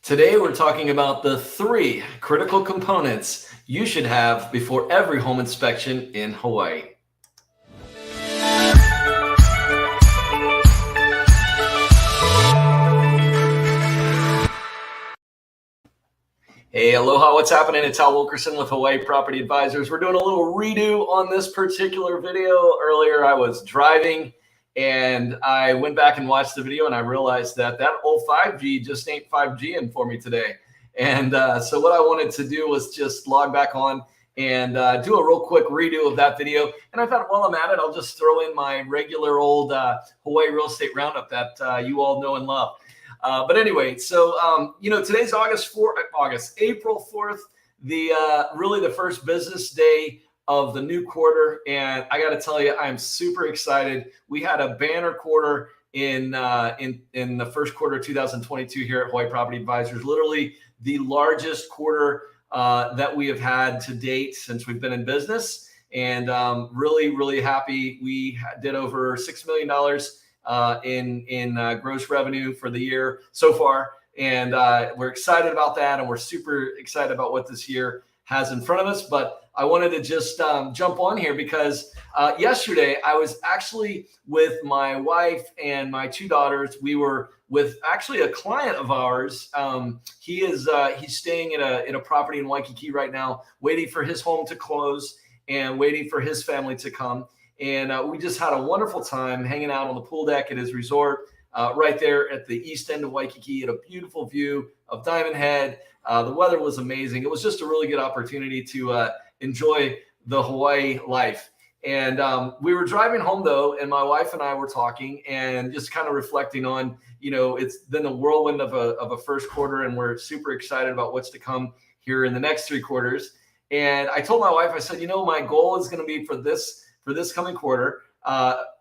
Today, we're talking about the 3 critical components you should have before every home inspection in Hawaii. Hey, aloha, what's happening? It's Al Wilkerson with Hawaii Property Advisors. We're doing a little redo on this particular video. Earlier, I was driving and I went back and watched the video and I realized that old 5G just ain't 5G-ing for me today. And so what I wanted to do was just log back on and do a real quick redo of that video. And I thought, while I'm at it, I'll just throw in my regular old Hawaii real estate roundup that you all know and love. But anyway, so today's April 4th, really the first business day of the new quarter, and I got to tell you, I'm super excited. We had a banner quarter in the first quarter of 2022 here at Hawaii Property Advisors. Literally the largest quarter that we have had to date since we've been in business, and really happy. We did over $6 million. In gross revenue for the year so far. And we're excited about that. And we're super excited about what this year has in front of us. But I wanted to just jump on here because yesterday I was actually with my wife and my 2 daughters. We were with actually a client of ours. He's staying in a property in Waikiki right now, waiting for his home to close and waiting for his family to come. And we just had a wonderful time hanging out on the pool deck at his resort right there at the east end of Waikiki, at a beautiful view of Diamond Head. The weather was amazing. It was just a really good opportunity to enjoy the Hawaii life. And we were driving home, though, and my wife and I were talking and just kind of reflecting on, it's been a whirlwind of a first quarter, and we're super excited about what's to come here in the next 3 quarters. And I told my wife, I said, my goal is going to be for this coming quarter.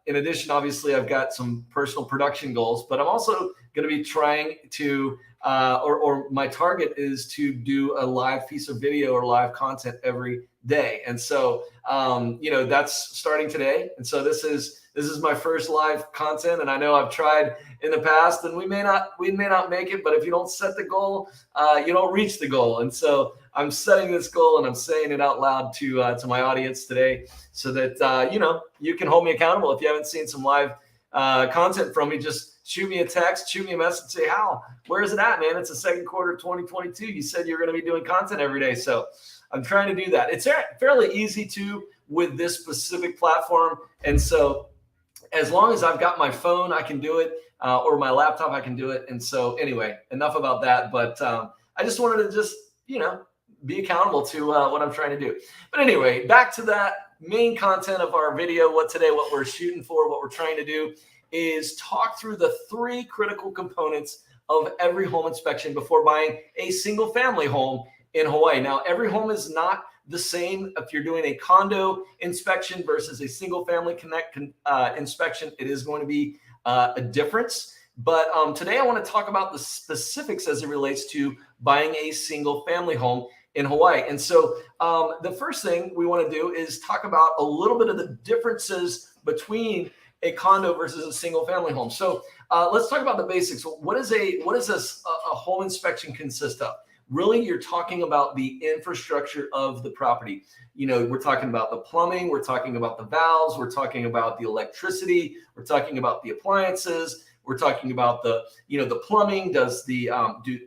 In addition, obviously, I've got some personal production goals, but I'm also going to be trying to, or my target is to do a live piece of video or live content every day. And so, that's starting today. And so this is my first live content. And I know I've tried in the past, and we may not make it, but if you don't set the goal, you don't reach the goal. And so I'm setting this goal and I'm saying it out loud to my audience today so that, you can hold me accountable. If you haven't seen some live content from me, just shoot me a text, shoot me a message, say, Hal, where is it at, man? It's the second quarter of 2022. You said you're going to be doing content every day. So I'm trying to do that. It's fairly easy to with this specific platform. And so as long as I've got my phone, I can do it, or my laptop, I can do it. And so anyway, enough about that. But I just wanted to just, be accountable to what I'm trying to do. But anyway, back to that main content of our video. What we're shooting for, what we're trying to do is talk through the 3 critical components of every home inspection before buying a single family home in Hawaii. Now, every home is not the same. If you're doing a condo inspection versus a single family inspection, it is going to be a difference. But today I want to talk about the specifics as it relates to buying a single family home in Hawaii. And so the first thing we want to do is talk about a little bit of the differences between a condo versus a single family home. So let's talk about the basics. What does a home inspection consist of? Really, you're talking about the infrastructure of the property. We're talking about the plumbing, we're talking about the valves, we're talking about the electricity, we're talking about the appliances, we're talking about the plumbing. Does do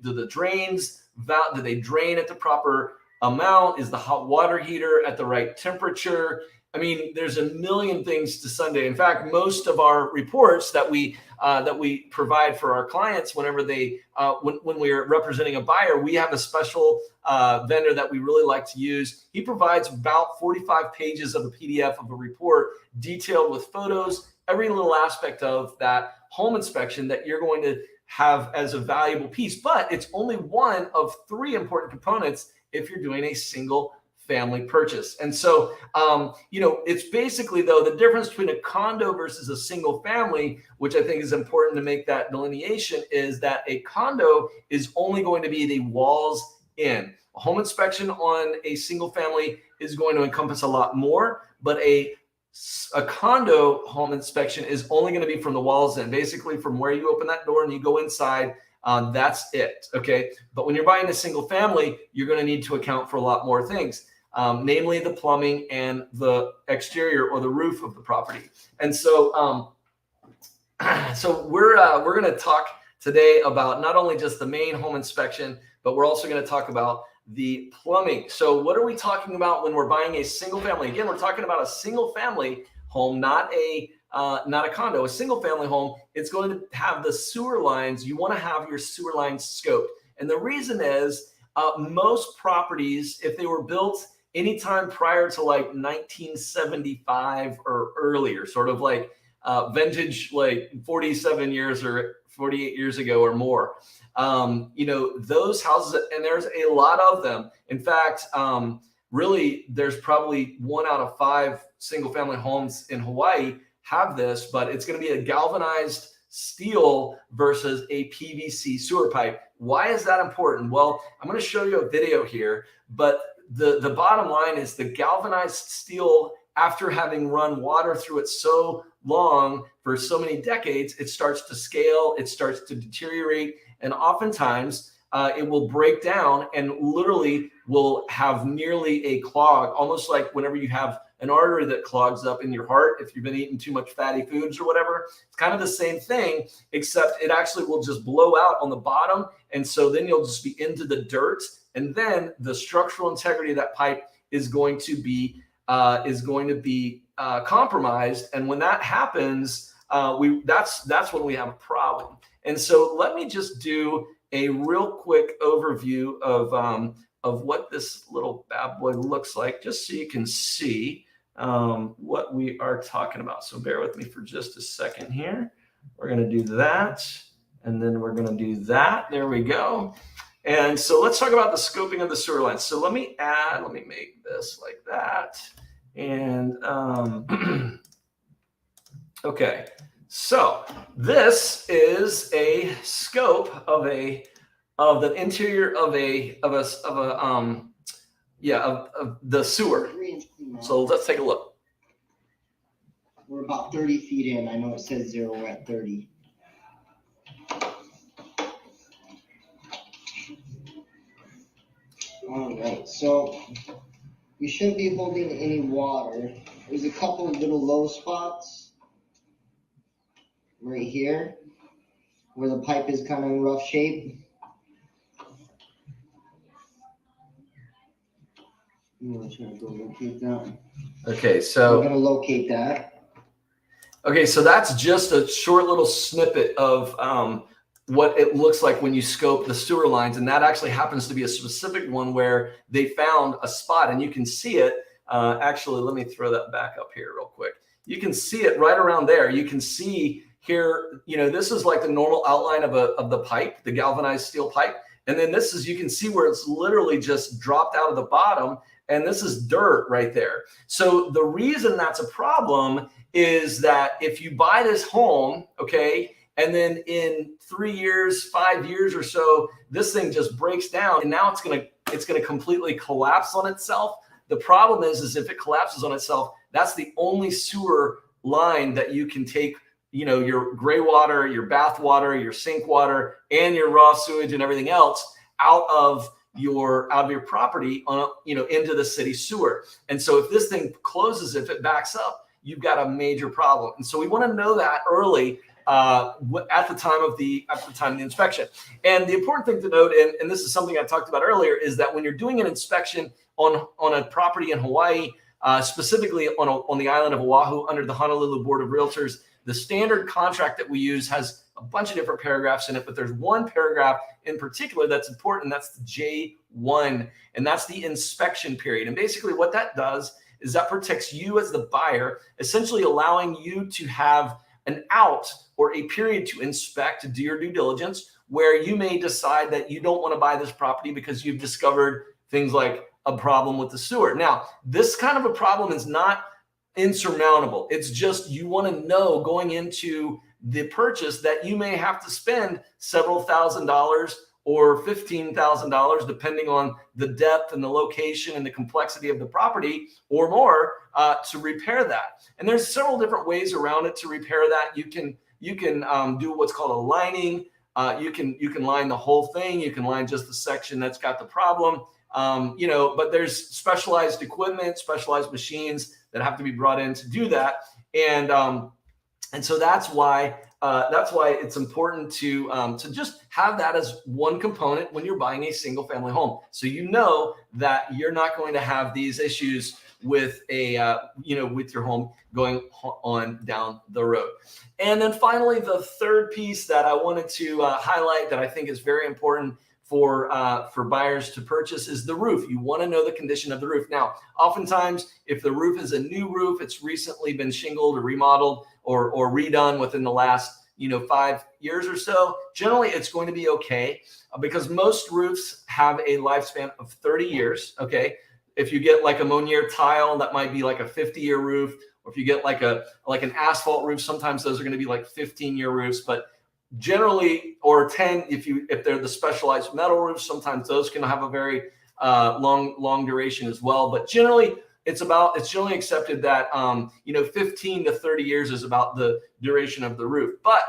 the drains, do they drain at the proper amount? Is the hot water heater at the right temperature? I mean, there's a million things to Sunday. In fact, most of our reports that we provide for our clients, whenever they when we're representing a buyer, we have a special vendor that we really like to use. He provides about 45 pages of a PDF of a report, detailed with photos, every little aspect of that home inspection that you're going to have as a valuable piece. But it's only one of 3 important components if you're doing a single family purchase. And so, it's basically, though, the difference between a condo versus a single family, which I think is important to make that delineation, is that a condo is only going to be the walls in. A home inspection on a single family is going to encompass a lot more, but a condo home inspection is only going to be from the walls in, basically from where you open that door and you go inside. That's it. Okay. But when you're buying a single family, you're going to need to account for a lot more things, namely the plumbing and the exterior or the roof of the property. And so, so we're going to talk today about not only just the main home inspection, but we're also going to talk about the plumbing. So what are we talking about when we're buying a single family? Again, we're talking about a single family home, not a condo. A single family home, it's going to have the sewer lines. You want to have your sewer lines scoped. And the reason is most properties, if they were built anytime prior to like 1975 or earlier, sort of like vintage, like 47 years or 48 years ago or more, those houses, and there's a lot of them. In fact, really, there's probably 1 out of 5 single family homes in Hawaii have this, but it's going to be a galvanized steel versus a PVC sewer pipe. Why is that important? Well, I'm going to show you a video here, but the bottom line is the galvanized steel, after having run water through it so long for so many decades, it starts to scale, it starts to deteriorate, and oftentimes it will break down and literally will have nearly a clog, almost like whenever you have an artery that clogs up in your heart, if you've been eating too much fatty foods or whatever. It's kind of the same thing, except it actually will just blow out on the bottom. And so then you'll just be into the dirt. And then the structural integrity of that pipe is going to be compromised. And when that happens, that's when we have a problem. And so let me just do a real quick overview of what this little bad boy looks like, just so you can see what we are talking about. So bear with me for just a second here. We're going to do that, and then we're going to do that. There we go. And so let's talk about the scoping of the sewer lines. So let me make this like that. And okay, so this is a scope of the interior of the sewer. So let's take a look. We're about 30 feet in. I know it says 0, we're at 30. All right, so you shouldn't be holding any water. There's a couple of little low spots right here where the pipe is kind of in rough shape. I'm going to try to go locate that. Okay, so we're going to locate that. Okay, so that's just a short little snippet of what it looks like when you scope the sewer lines. And that actually happens to be a specific one where they found a spot, and you can see it. Actually, let me throw that back up here real quick. You can see it right around there. You can see here, this is like the normal outline of the pipe, the galvanized steel pipe. And then this is, you can see where it's literally just dropped out of the bottom. And this is dirt right there. So the reason that's a problem is that if you buy this home, okay, and then in 3 years, 5 years or so, this thing just breaks down, and now it's gonna completely collapse on itself. The problem is if it collapses on itself, that's the only sewer line that you can take, your gray water, your bath water, your sink water, and your raw sewage and everything else out of your property into the city sewer. And so if this thing closes, if it backs up, you've got a major problem. And so we want to know that early at the time of the inspection. And the important thing to note, and this is something I talked about earlier, is that when you're doing an inspection on a property in Hawaii, specifically on the island of Oahu under the Honolulu Board of Realtors, the standard contract that we use has a bunch of different paragraphs in it, but there's one paragraph in particular that's important. That's the J1, and that's the inspection period. And basically what that does is that protects you as the buyer, essentially allowing you to have an out or a period to inspect, to do your due diligence, where you may decide that you don't want to buy this property because you've discovered things like a problem with the sewer. Now, this kind of a problem is not insurmountable. It's just you want to know going into the purchase that you may have to spend several $1,000s or $15,000, depending on the depth and the location and the complexity of the property, or more, to repair that. And there's several different ways around it to repair that. You can do what's called a lining. you can line the whole thing. You can line just the section that's got the problem. But there's specialized equipment, specialized machines that have to be brought in to do that. And so that's why it's important to just have that as one component when you're buying a single family home. So you know that you're not going to have these issues with with your home going on down the road. And then finally, the third piece that I wanted to highlight that I think is very important for buyers to purchase is the roof. You want to know the condition of the roof. Now, oftentimes, if the roof is a new roof, it's recently been shingled or remodeled or redone within the last 5 years or so, generally it's going to be okay because most roofs have a lifespan of 30 years. Okay. If you get like a Monier tile, that might be like a 50-year roof. Or if you get like an asphalt roof, sometimes those are going to be like 15-year roofs. But generally, or 10 if they're the specialized metal roofs, sometimes those can have a very long duration as well. But generally, it's generally accepted that 15 to 30 years is about the duration of the roof. But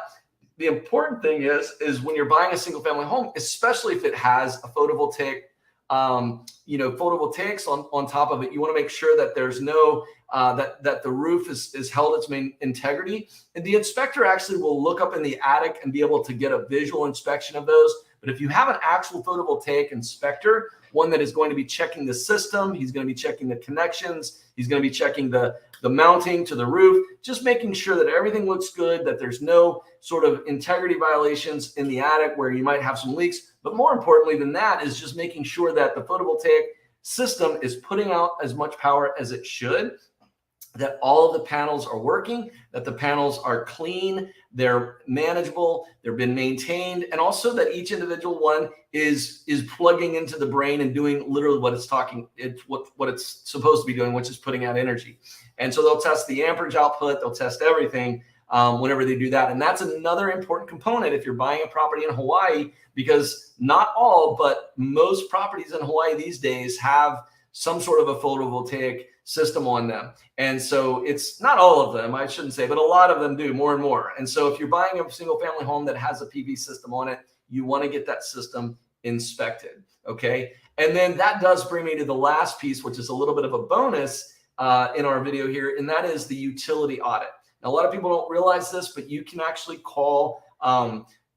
the important thing is when you're buying a single family home, especially if it has a photovoltaic photovoltaics on top of it, you want to make sure that there's no that the roof is held its main integrity. And the inspector actually will look up in the attic and be able to get a visual inspection of those. But if you have an actual photovoltaic inspector, one that is going to be checking the system, he's going to be checking the connections, he's going to be checking the mounting to the roof, just making sure that everything looks good, that there's no sort of integrity violations in the attic where you might have some leaks. But more importantly than that is just making sure that the photovoltaic system is putting out as much power as it should, that all of the panels are working, that the panels are clean, they're manageable, they've been maintained, and also that each individual one is plugging into the brain and doing literally what it's supposed to be doing, which is putting out energy. And so they'll test the amperage output, they'll test everything whenever they do that. And that's another important component if you're buying a property in Hawaii, because not all, but most properties in Hawaii these days have some sort of a photovoltaic system on them. And so it's not all of them, I shouldn't say, but a lot of them do, more and more. And so if you're buying a single family home that has a PV system on it, you want to get that system inspected. Okay. And then that does bring me to the last piece, which is a little bit of a bonus in our video here. And that is the utility audit. Now, a lot of people don't realize this, but you can actually call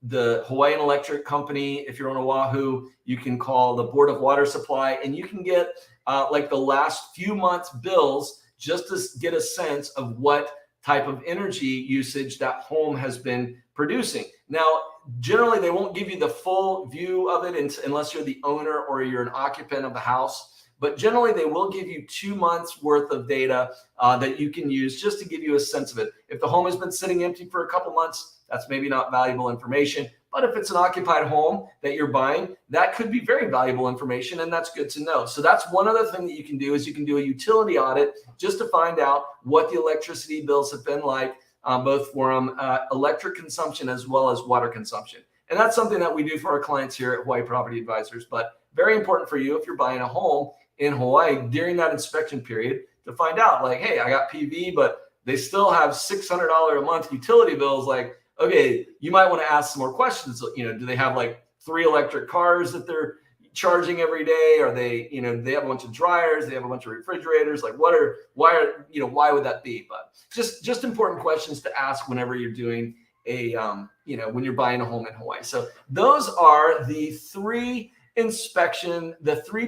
the Hawaiian Electric Company. If you're on Oahu, you can call the Board of Water Supply, and you can get like the last few months bills just to get a sense of what type of energy usage that home has been producing. Now, generally, they won't give you the full view of it unless you're the owner or you're an occupant of the house. But generally, they will give you 2 months worth of data that you can use just to give you a sense of it. If the home has been sitting empty for a couple months, that's maybe not valuable information. But if it's an occupied home that you're buying, that could be very valuable information, and that's good to know. So that's one other thing that you can do is you can do a utility audit just to find out what the electricity bills have been like, both from electric consumption as well as water consumption. And that's something that we do for our clients here at Hawaii Property Advisors, but very important for you if you're buying a home in Hawaii during that inspection period to find out, like, hey, I got PV, but they still have $600 a month utility bills. Like, okay, you might want to ask some more questions. Do they have like 3 electric cars that they're charging every day? Are they, they have a bunch of dryers, they have a bunch of refrigerators. Like, why would that be? But just important questions to ask whenever you're doing when you're buying a home in Hawaii. So those are the 3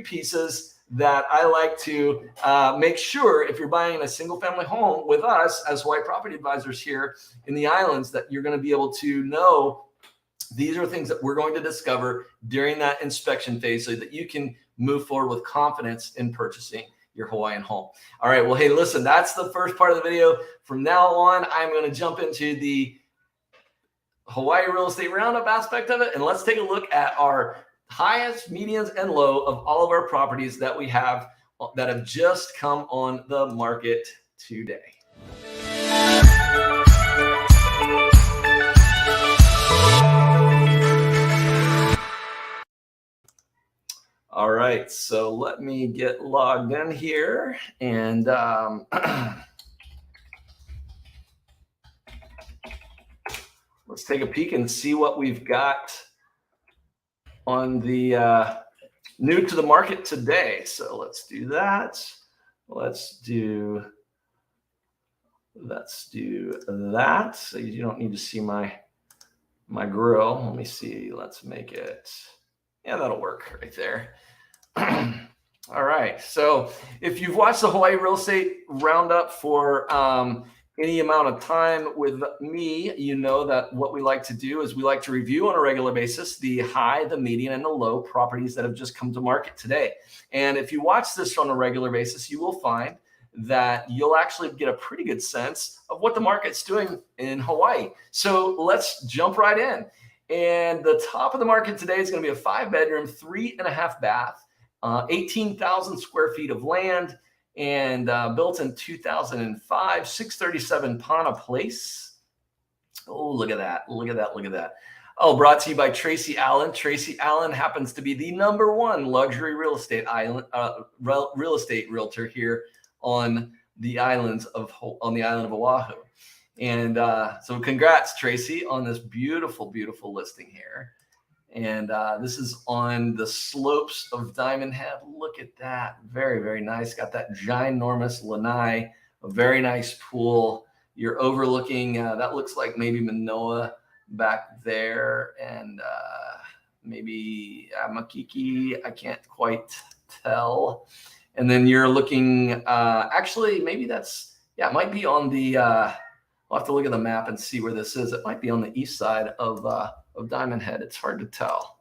pieces that I like to make sure if you're buying a single family home with us as Hawaii Property Advisors here in the islands, that you're going to be able to know these are things that we're going to discover during that inspection phase so that you can move forward with confidence in purchasing your Hawaiian home. All right. Well, hey, listen, that's the first part of the video. From now on, I'm going to jump into the Hawaii real estate roundup aspect of it. And let's take a look at our highest, medians, and low of all of our properties that we have that have just come on the market today. All right, so let me get logged in here, and let's let's take a peek and see what we've got on the new to the market today. So let's do that. Let's do that. So you don't need to see my grill. Let me see. Let's make it. Yeah, that'll work right there. All right. So if you've watched the Hawaii Real Estate Roundup for any amount of time with me, you know that what we like to do is we like to review on a regular basis the high, the median, and the low properties that have just come to market today. And if you watch this on a regular basis, you will find that you'll actually get a pretty good sense of what the market's doing in Hawaii. So let's jump right in. And the top of the market today is going to be a 5-bedroom, 3.5 bath, 18,000 square feet of land, and built in 2005, 637 Pana Place. Oh, look at that. Look at that. Look at that. Oh, brought to you by Tracy Allen. Tracy Allen happens to be the #1 luxury real estate realtor here on the island of Oahu. And so congrats, Tracy, on this beautiful, beautiful listing here. And this is on the slopes of Diamond Head. Look at that. Very, very nice. Got that ginormous lanai, a very nice pool. You're overlooking, that looks like maybe Manoa back there, and maybe Makiki. I can't quite tell. And then you're looking, actually, maybe that's, yeah, it might be on the, I'll have to look at the map and see where this is. It might be on the east side of Diamond Head. It's hard to tell,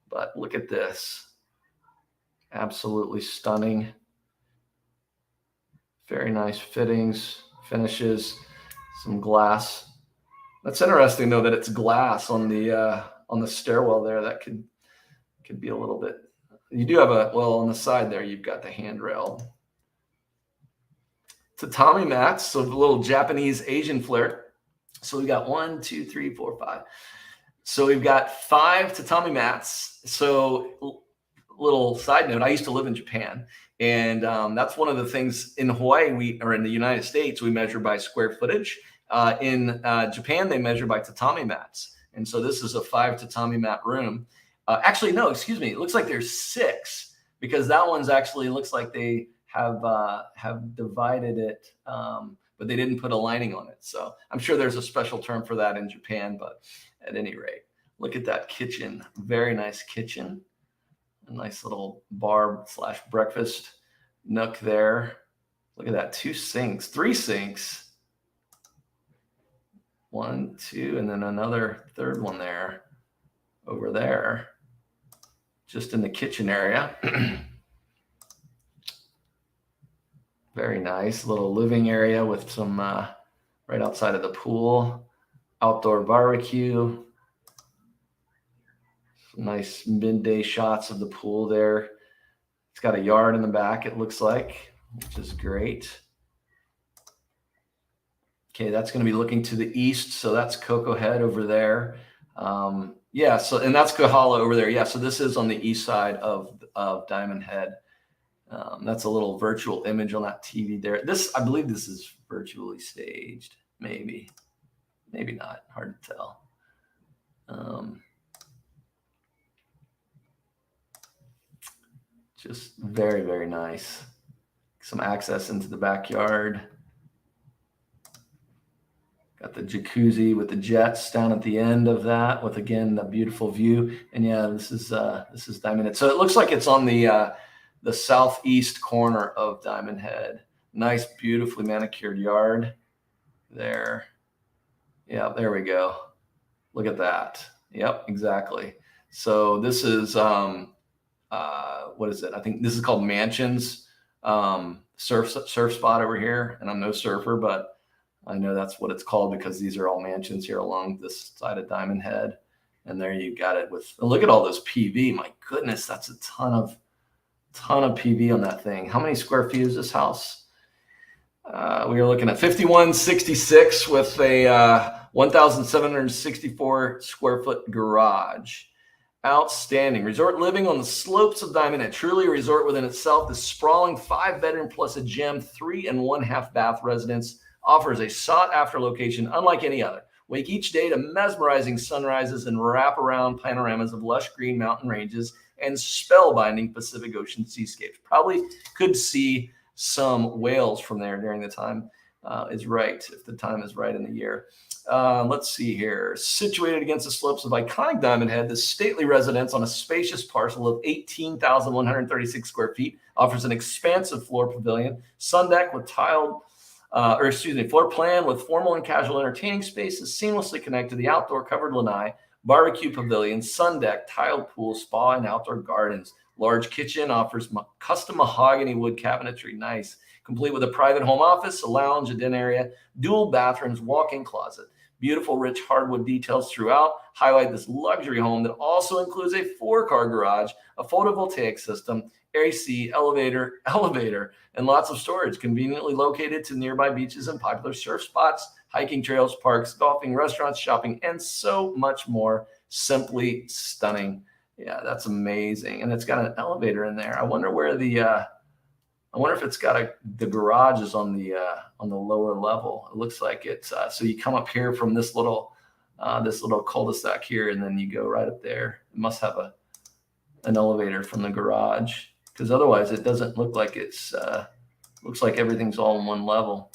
but look at this. Absolutely stunning. Very nice fittings, finishes, some glass. That's interesting though that it's glass on the stairwell there. That could be a little bit. You do have on the side there, you've got the handrail. Tatami mats, so a little Japanese Asian flair. So we got 1, 2, 3, 4, 5. So we've got 5 tatami mats. So little side note, I used to live in Japan, and that's one of the things in Hawaii, or in the United States, we measure by square footage. In Japan, they measure by tatami mats. And so this is a 5 tatami mat room. Actually, no, excuse me. It looks like there's 6, because that one's actually looks like they have divided it, but they didn't put a lining on it. So I'm sure there's a special term for that in Japan, but at any rate, look at that kitchen. Very nice kitchen. A nice little bar/breakfast nook there. Look at that. 2 sinks, 3 sinks. 1, 2, and then another third one there over there, just in the kitchen area. Very nice little living area with some right outside of the pool, outdoor barbecue. Some nice midday shots of the pool there. It's got a yard in the back, it looks like, which is great. Okay, that's going to be looking to the east, so that's Cocoa Head over there. Yeah, so, and that's Kahala over there. Yeah, so this is on the east side of Diamond Head. That's a little virtual image on that TV there. I believe this is virtually staged. Maybe not. Hard to tell. Just very, very nice. Some access into the backyard. Got the jacuzzi with the jets down at the end of that, with again a beautiful view. And yeah, this is Diamond Head. So it looks like it's on the southeast corner of Diamond Head. Nice, beautifully manicured yard there. Yeah, there we go. Look at that. Yep, exactly. So this is what is it? I think this is called Mansions surf spot over here. And I'm no surfer, but I know that's what it's called because these are all mansions here along this side of Diamond Head. And there you got it with, look at all those PV. My goodness, that's a ton of PV on that thing. How many square feet is this house? We are looking at 5166 with a 1,764 square foot garage. Outstanding. Resort living on the slopes of Diamond Head. Truly a resort within itself. The sprawling 5-bedroom plus a gym 3.5 bath residence offers a sought-after location unlike any other. Wake each day to mesmerizing sunrises and wrap-around panoramas of lush green mountain ranges and spellbinding Pacific Ocean seascapes. Probably could see some whales from there during the time is right, if the time is right in the year. Let's see here. Situated against the slopes of iconic Diamond Head, this stately residence on a spacious parcel of 18,136 square feet offers an expansive floor pavilion, sun deck with floor plan with formal and casual entertaining spaces seamlessly connect to the outdoor covered lanai, barbecue pavilion, sun deck, tiled pool, spa, and outdoor gardens. Large kitchen offers custom mahogany wood cabinetry. Nice. Complete with a private home office, a lounge, a den area, dual bathrooms, walk-in closet. Beautiful, rich hardwood details throughout highlight this luxury home that also includes a 4-car garage, a photovoltaic system, AC, elevator, and lots of storage, conveniently located to nearby beaches and popular surf spots, hiking trails, parks, golfing, restaurants, shopping, and so much more. Simply stunning. Yeah, that's amazing. And it's got an elevator in there. I wonder where I wonder if it's got the garage is on the lower level. It looks like it's so you come up here from this little cul-de-sac here, and then you go right up there. It must have an elevator from the garage, because otherwise it doesn't look like it's looks like everything's all in one level.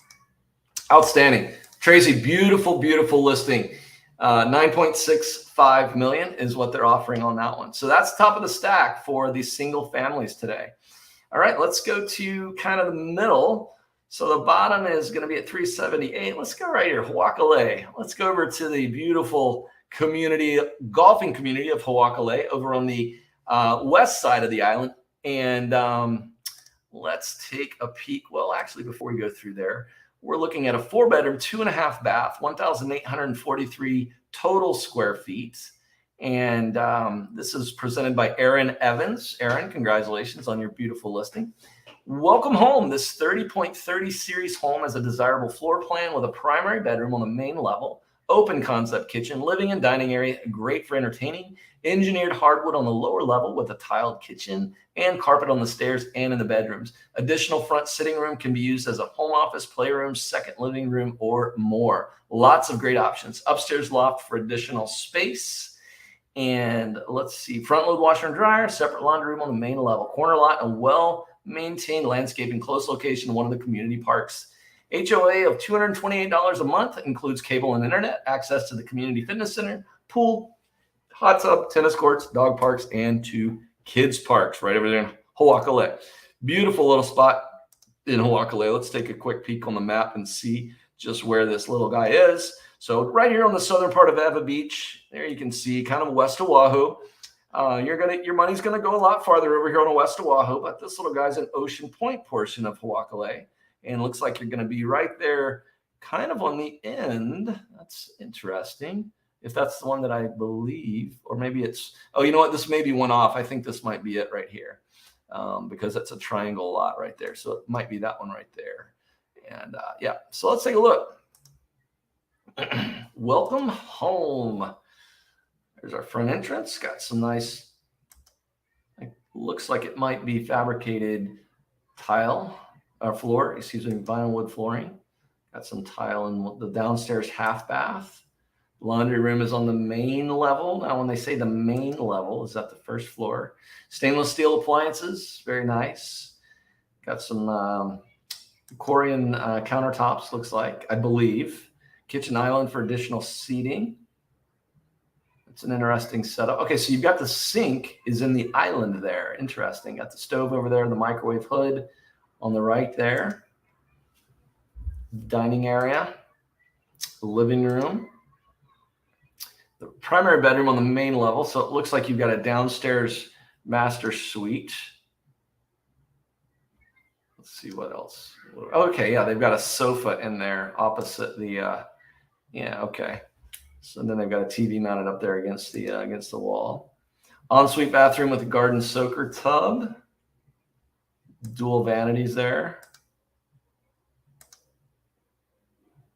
Outstanding. Tracy, beautiful listing. 9.65 million is what they're offering on that one. So that's top of the stack for these single families today. All right, let's go to kind of the middle. So the bottom is going to be at 378. Let's go right here, Hawakale. Let's go over to the beautiful golfing community of Hawakale over on the west side of the island. And let's take a peek. Well, actually, before we go through there, we're looking at a 4-bedroom, 2.5 bath, 1,843 total square feet. And this is presented by Aaron Evans. Aaron, congratulations on your beautiful listing. Welcome home. This 30.30 series home has a desirable floor plan with a primary bedroom on the main level, open concept kitchen, living and dining area, great for entertaining, engineered hardwood on the lower level with a tiled kitchen and carpet on the stairs and in the bedrooms. Additional front sitting room can be used as a home office, playroom, second living room, or more. Lots of great options. Upstairs loft for additional space. And let's see, front load washer and dryer, separate laundry room on the main level, corner lot, a well-maintained landscaping, close location to one of the community parks. HOA of $228 a month includes cable and internet, access to the community fitness center, pool, hot tub, tennis courts, dog parks, and 2 kids parks right over there in Hawakale. Beautiful little spot in Hawakale. Let's take a quick peek on the map and see just where this little guy is. So right here on the southern part of Eva Beach, there you can see kind of west Oahu. Your money's gonna go a lot farther over here on West Oahu, but this little guy's an Ocean Point portion of Hawakale, and it looks like you're gonna be right there, kind of on the end. That's interesting. If that's the one that I believe, or maybe it's, oh, you know what? This may be one off. I think this might be it right here, because that's a triangle lot right there. So it might be that one right there. And yeah, so let's take a look. Welcome home. There's our front entrance. Got some nice, looks like it might be fabricated vinyl wood flooring. Got some tile in the downstairs half bath. Laundry room is on the main level. Now, when they say the main level, is that the first floor? Stainless steel appliances, very nice. Got some Korean countertops, looks like, I believe. Kitchen island for additional seating. It's an interesting setup. Okay, so you've got the sink is in the island there. Interesting. Got the stove over there, the microwave hood on the right there. Dining area, living room. The primary bedroom on the main level. So it looks like you've got a downstairs master suite. Let's see what else. Okay, yeah, they've got a sofa in there opposite the yeah, okay. So then they've got a TV mounted up there against the wall. Ensuite bathroom with a garden soaker tub. Dual vanities there.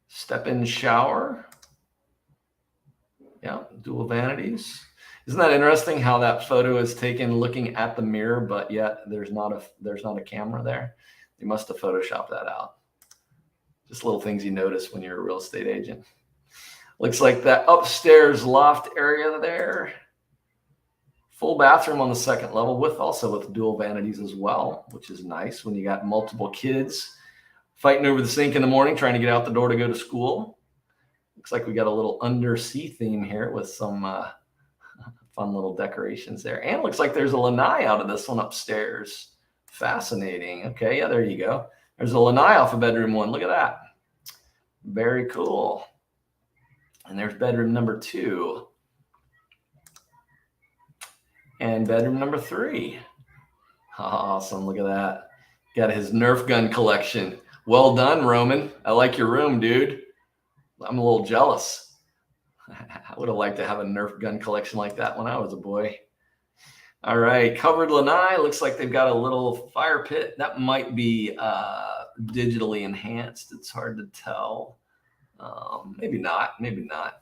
Step-in shower. Yeah, dual vanities. Isn't that interesting how that photo is taken looking at the mirror, but yet there's not a camera there? They must have photoshopped that out. Just little things you notice when you're a real estate agent. Looks like that upstairs loft area there. Full bathroom on the second level also with dual vanities as well, which is nice when you got multiple kids fighting over the sink in the morning, trying to get out the door to go to school. Looks like we got a little undersea theme here with some fun little decorations there. And it looks like there's a lanai out of this one upstairs. Fascinating. Okay, yeah, there you go. There's a lanai off of bedroom 1. Look at that. Very cool. And there's bedroom number 2. And bedroom number 3. Awesome. Look at that. Got his Nerf gun collection. Well done, Roman. I like your room, dude. I'm a little jealous. I would have liked to have a Nerf gun collection like that when I was a boy. All right. Covered lanai. Looks like they've got a little fire pit. That might be digitally enhanced. It's hard to tell. Maybe not. Maybe not.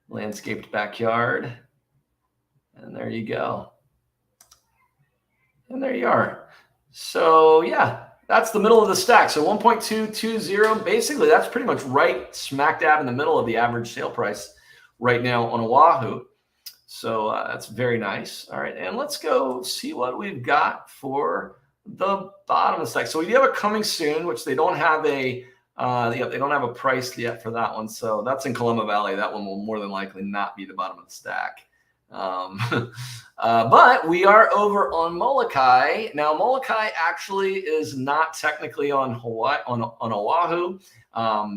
Landscaped backyard. And there you go. And there you are. So yeah, that's the middle of the stack. So 1.220, basically that's pretty much right smack dab in the middle of the average sale price right now on Oahu. So that's very nice. All right, and let's go see what we've got for the bottom of the stack. So we do have a coming soon, which they don't have a they don't have a price yet for that one. So that's in Coloma Valley. That one will more than likely not be the bottom of the stack. But we are over on Molokai. Now, Molokai actually is not technically on Hawaii, on Oahu,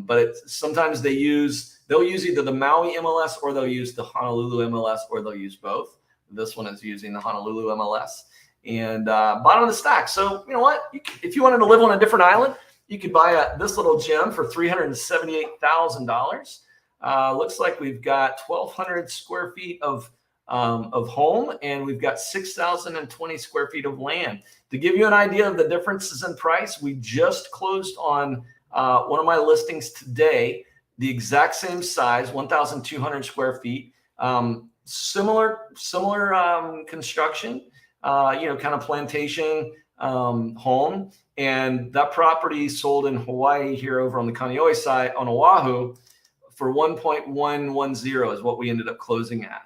but sometimes they'll use either the Maui MLS or they'll use the Honolulu MLS or they'll use both. This one is using the Honolulu MLS. And bottom of the stack. So you know what? If you wanted to live on a different island, you could buy this little gem for $378,000. Looks like we've got 1,200 square feet of home, and we've got 6,020 square feet of land. To give you an idea of the differences in price, we just closed on one of my listings today, the exact same size, 1,200 square feet, similar construction, kind of plantation home. And that property sold in Hawaii here over on the Kaneohe side on Oahu for 1.110 is what we ended up closing at.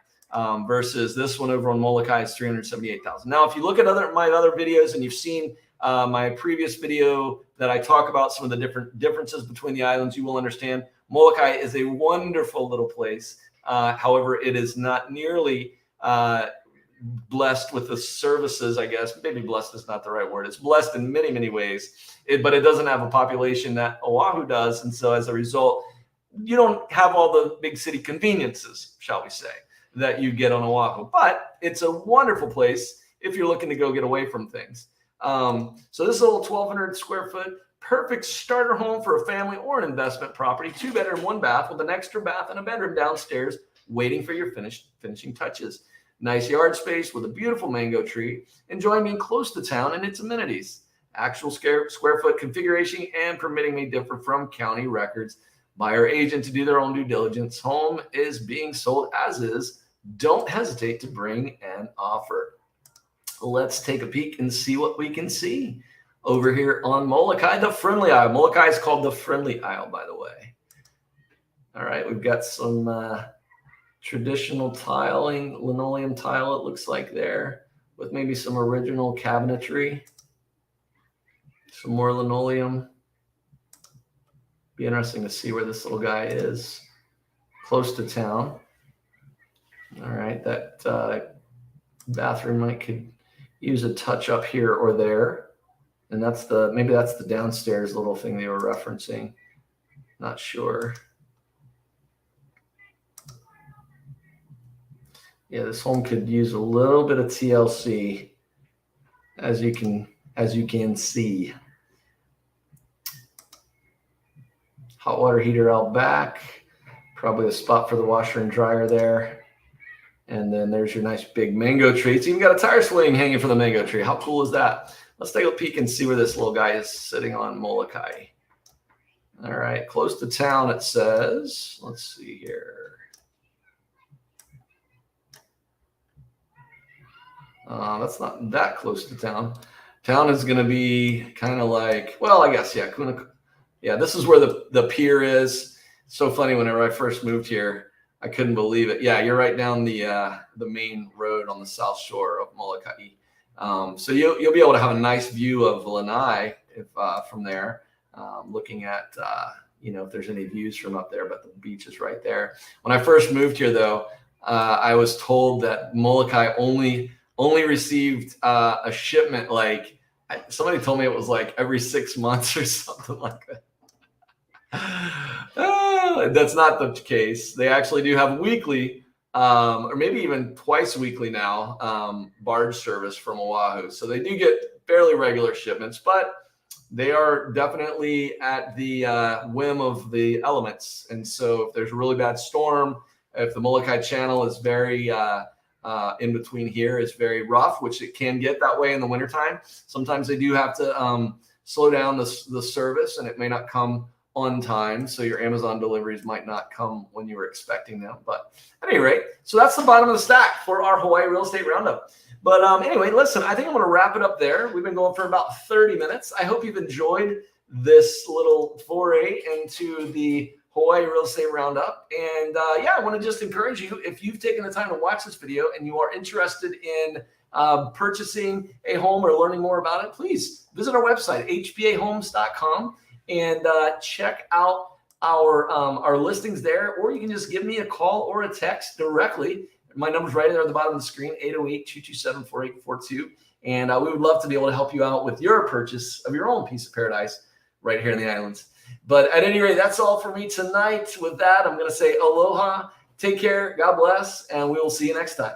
Versus this one over on Molokai is 378,000. Now, if you look at my other videos and you've seen my previous video that I talk about some of the different differences between the islands, you will understand Molokai is a wonderful little place. However, it is not nearly blessed with the services, I guess. Maybe blessed is not the right word. It's blessed in many, many ways, but it doesn't have a population that Oahu does. And so as a result, you don't have all the big city conveniences, shall we say, that you get on Oahu. But it's a wonderful place if you're looking to go get away from things. So this is a little 1,200 square foot, perfect starter home for a family or an investment property, 2-bedroom, 1 bath with an extra bath and a bedroom downstairs waiting for your finishing touches. Nice yard space with a beautiful mango tree, enjoying being close to town and its amenities. Actual square foot configuration and permitting may differ from county records. Buyer agent to do their own due diligence. Home is being sold as is. Don't hesitate to bring an offer. Let's take a peek and see what we can see over here on Molokai, the Friendly Isle. Molokai is called the Friendly Isle, by the way. All right, we've got some traditional tiling, linoleum tile, it looks like there, with maybe some original cabinetry. Some more linoleum. Be interesting to see where this little guy is. Close to town. All right, that bathroom could use a touch up here or there. And maybe that's the downstairs little thing they were referencing. Not sure. Yeah, this home could use a little bit of TLC, as you can see. Hot water heater out back, probably a spot for the washer and dryer there. And then there's your nice big mango tree. It's even got a tire swing hanging from the mango tree. How cool is that? Let's take a peek and see where this little guy is sitting on Molokai. All right, close to town it says. Let's see here. That's not that close to town. Town is going to be kind of like, well, I guess, yeah, this is where the pier is. So funny. Whenever I first moved here, I couldn't believe it. Yeah, you're right down the main road on the south shore of Molokai. So you'll be able to have a nice view of Lanai if from there, looking at if there's any views from up there. But the beach is right there. When I first moved here, though, I was told that Molokai only received a shipment, like somebody told me it was like every 6 months or something like that. That's not the case. They actually do have weekly, or maybe even twice weekly now, barge service from Oahu. So they do get fairly regular shipments, but they are definitely at the whim of the elements. And so if there's a really bad storm, if the Molokai Channel is very in between here is very rough, which it can get that way in the wintertime, sometimes they do have to slow down the service, and it may not come on time. So your Amazon deliveries might not come when you were expecting them. But at any rate, so that's the bottom of the stack for our Hawaii real estate roundup. But anyway, listen, I think I'm going to wrap it up there. We've been going for about 30 minutes. I hope you've enjoyed this little foray into the Hawaii real estate roundup. And I want to just encourage you, if you've taken the time to watch this video and you are interested in purchasing a home or learning more about it, please visit our website, hpahomes.com, and check out our listings there. Or you can just give me a call or a text directly. My number's right there at the bottom of the screen, 808-227-4842. And we would love to be able to help you out with your purchase of your own piece of paradise right here in the islands. But at any rate, that's all for me tonight. With that, I'm going to say aloha, take care, God bless, and we will see you next time.